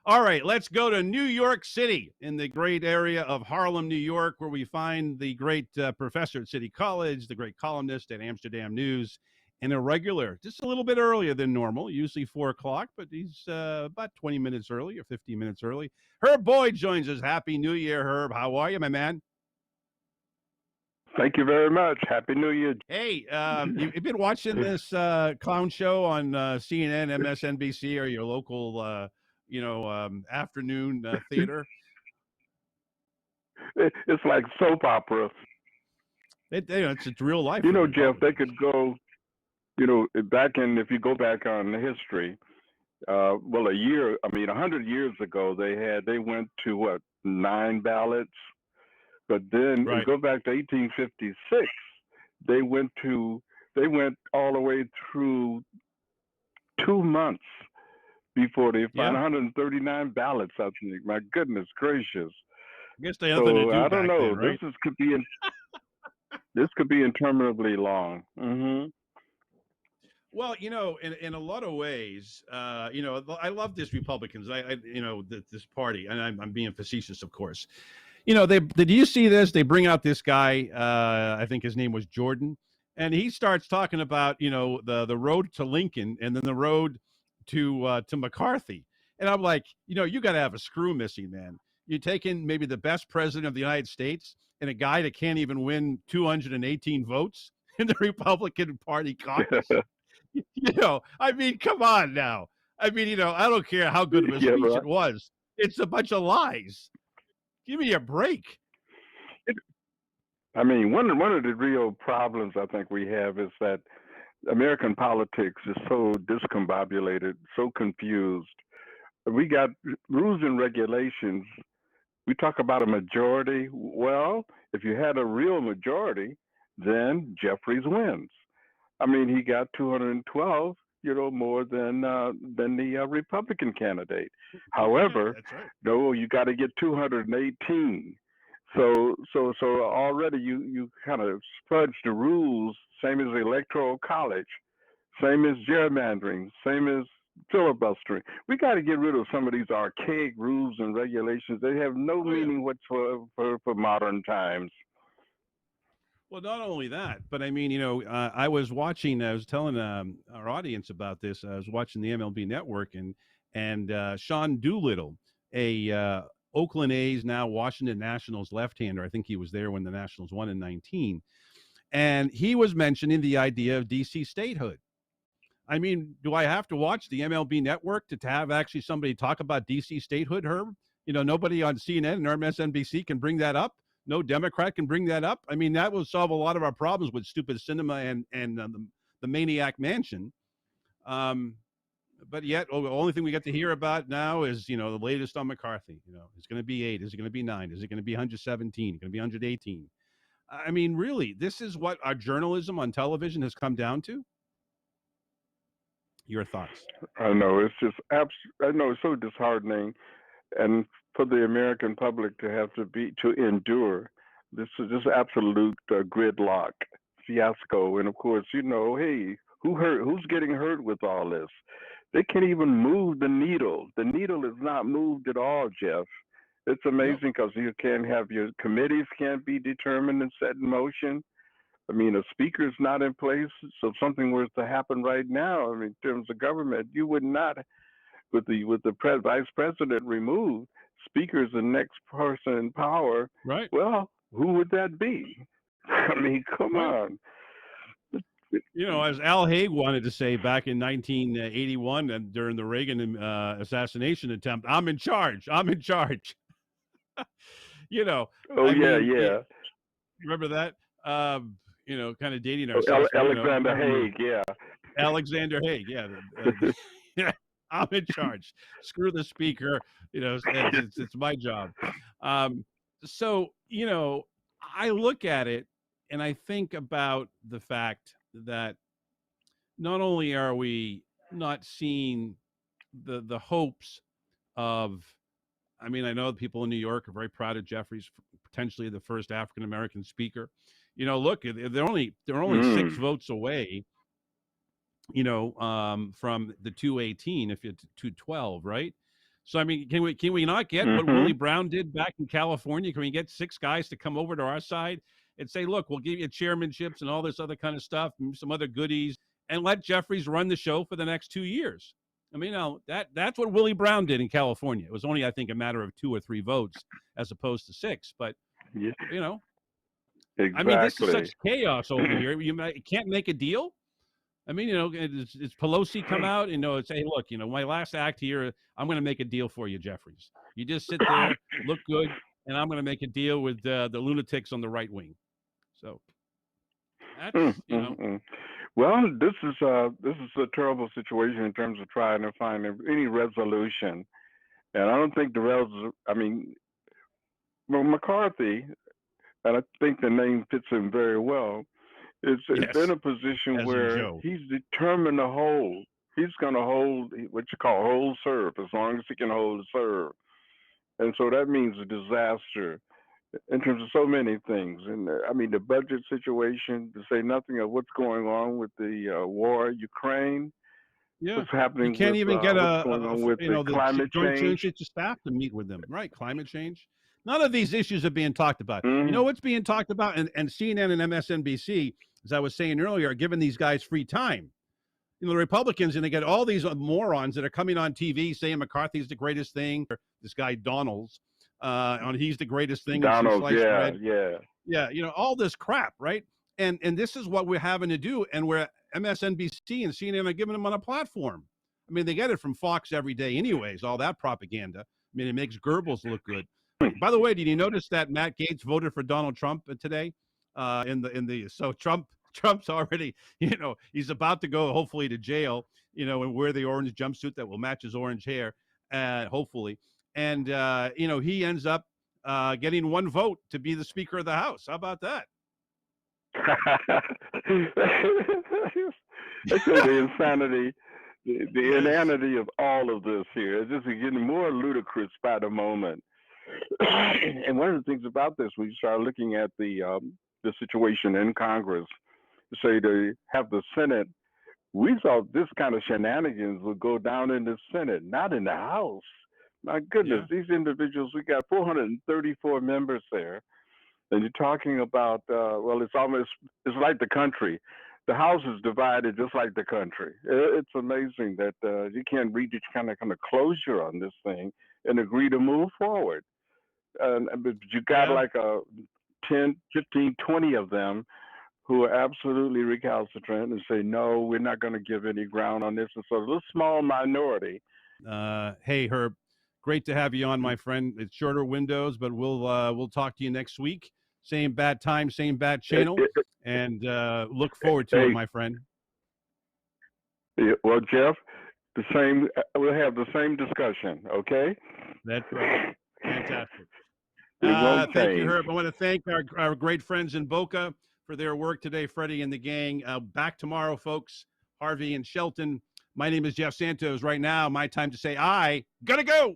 All right, let's go to New York City, in the great area of Harlem, New York, where we find the great professor at City College, the great columnist at Amsterdam News, and a regular, just a little bit earlier than normal, usually 4 o'clock, but he's about 20 minutes early or 15 minutes early. Herb Boyd joins us. Happy New Year, Herb. How are you, my man? Thank you very much. Happy New Year. Hey, you've been watching this clown show on CNN, MSNBC, or your local, afternoon theater? It's like soap opera. It's real life. You For know, Jeff, they Republicans. could go, if you go back on the history, well, 100 years ago, they went to what, 9 ballots? But then if you Right. go back to 1856, they went all the way through 2 months before they found Yeah. 139 ballots. I think, my goodness gracious. I guess they had nothing to So do I don't back know. then, right? This could be interminably long. Hmm. Well, in a lot of ways, I love this Republicans. This party, and I'm being facetious, of course. Did you see this? They bring out this guy. I think his name was Jordan, and he starts talking about the road to Lincoln and then the road to McCarthy, and I'm like, you got to have a screw missing, man. You're taking maybe the best president of the United States and a guy that can't even win 218 votes in the Republican Party caucus. I mean, come on now. I mean, I don't care how good of a Yeah, speech right. it was. It's a bunch of lies. Give me a break. I mean, one of the real problems I think we have is that American politics is so discombobulated, so confused. We got rules and regulations. We talk about a majority. Well, if you had a real majority, then Jeffries wins. I mean, he got 212, more than the Republican candidate. However, That's right. no, you got to get 218. So already you kind of fudge the rules. Same as the electoral college, same as gerrymandering, same as filibustering. We got to get rid of some of these archaic rules and regulations. They have no Oh yeah. meaning whatsoever for modern times. Well, not only that, but I mean, I was watching. I was telling our audience about this. I was watching the MLB Network, and Sean Doolittle, a Oakland A's, now Washington Nationals left-hander. I think he was there when the Nationals won in 19, and he was mentioning the idea of DC statehood. I mean, do I have to watch the MLB Network to have actually somebody talk about DC statehood, Herb? Nobody on CNN or MSNBC can bring that up. No Democrat can bring that up. I mean, that will solve a lot of our problems with stupid cinema and the Maniac Mansion. Um, but yet, the only thing we get to hear about now is the latest on McCarthy. It's going to be 8. Is it going to be 9? Is it going to be 117? Going to be 118? I mean, really, this is what our journalism on television has come down to. Your thoughts? I know I know it's so disheartening, and for the American public to have to endure this absolute gridlock fiasco. And of course, hey, who's getting hurt with all this? They can't even move the needle. The needle is not moved at all, Jeff. It's No. amazing because you can't have your committees can't be determined and set in motion. I mean, a speaker's not in place, so if something were to happen right now, I mean, in terms of government, you would not, with the vice president removed, speaker's the next person in power. Right. Well, who would that be? I mean, come Right. on. As Al Haig wanted to say back in 1981 and during the Reagan assassination attempt, I'm in charge. I'm in charge. Oh I yeah, mean, yeah. remember that? Kind of dating ourselves, but Alexander remember Haig, yeah. Alexander Haig. Yeah. Yeah, I'm in charge. Screw the speaker. It's my job. So, I look at it and I think about the fact that not only are we not seeing the hopes of, I mean, I know people in New York are very proud of Jeffries, potentially the first African American speaker. Look, they're only 6 Mm. votes away, from the 218 if it's 212, right? So I mean, can we not get what Mm-hmm. Willie Brown did back in California? Can we get 6 guys to come over to our side and say, look, we'll give you chairmanships and all this other kind of stuff, and some other goodies, and let Jefferies run the show for the next 2 years? I mean, now that's what Willie Brown did in California. It was only, I think, a matter of 2 or 3 votes as opposed to 6. But Yeah, you know, I mean, this is exactly. such chaos over here. You can't make a deal. I mean, it's Pelosi come out, and say, hey, look, my last act here, I'm going to make a deal for you, Jeffries. You just sit there, look good, and I'm going to make a deal with the lunatics on the right wing. So that's. Well, this is a terrible situation in terms of trying to find any resolution, and I don't think I mean, well, McCarthy, and I think the name fits him very well. Is in Yes, a position as in where Joe. he's determined to hold. He's going to hold what you call hold serve, as long as he can hold serve, and so that means a disaster in terms of so many things. And I mean, the budget situation, to say nothing of what's going on with the war in Ukraine, Yeah, what's you happening can't with even get what's going on with the the climate Joint change. Chiefs of Staff to meet with them. Right, climate change. None of these issues are being talked about. You know Mm, what's being talked about, and CNN and MSNBC, as I was saying earlier, are giving these guys free time. The Republicans, and they get all these morons that are coming on TV saying McCarthy's the greatest thing. This guy Donald's on he's the greatest thing since Donald, sliced yeah, bread. yeah. Yeah, all this crap, right? And this is what we're having to do, and where MSNBC and CNN are giving them on a platform. I mean, they get it from Fox every day, anyways. All that propaganda. I mean, it makes Goebbels look good. By the way, did you notice that Matt Gaetz voted for Donald Trump today? So Trump's already, he's about to go hopefully to jail, and wear the orange jumpsuit that will match his orange hair, hopefully. And he ends up getting 1 vote to be the Speaker of the House. How about that? They show the insanity, the Yes. inanity of all of this here. It's just getting more ludicrous by the moment. And one of the things about this, we start looking at the situation in Congress. Say to have the Senate, we thought this kind of shenanigans would go down in the Senate, not in the House. My goodness, Yeah. these individuals, we got 434 members there, and you're talking about, well, it's like the country. The House is divided just like the country. It's amazing that you can't reach kind of closure on this thing and agree to move forward. But you got Yeah. like 10, 15, 20 of them who are absolutely recalcitrant and say, no, we're not going to give any ground on this. And so a little small minority. Hey, Herb, great to have you on, my friend. It's shorter windows, but we'll talk to you next week. Same bad time, same bad channel, and look forward to it, Hey, my friend. well, Jeff, the same. We'll have the same discussion. Okay. That's right. Fantastic. It won't Thank you, change. Herb. I want to thank our great friends in Boca for their work today, Freddie and the gang. Back tomorrow, folks. Harvey and Shelton. My name is Jeff Santos. Right now, my time to say I gotta go.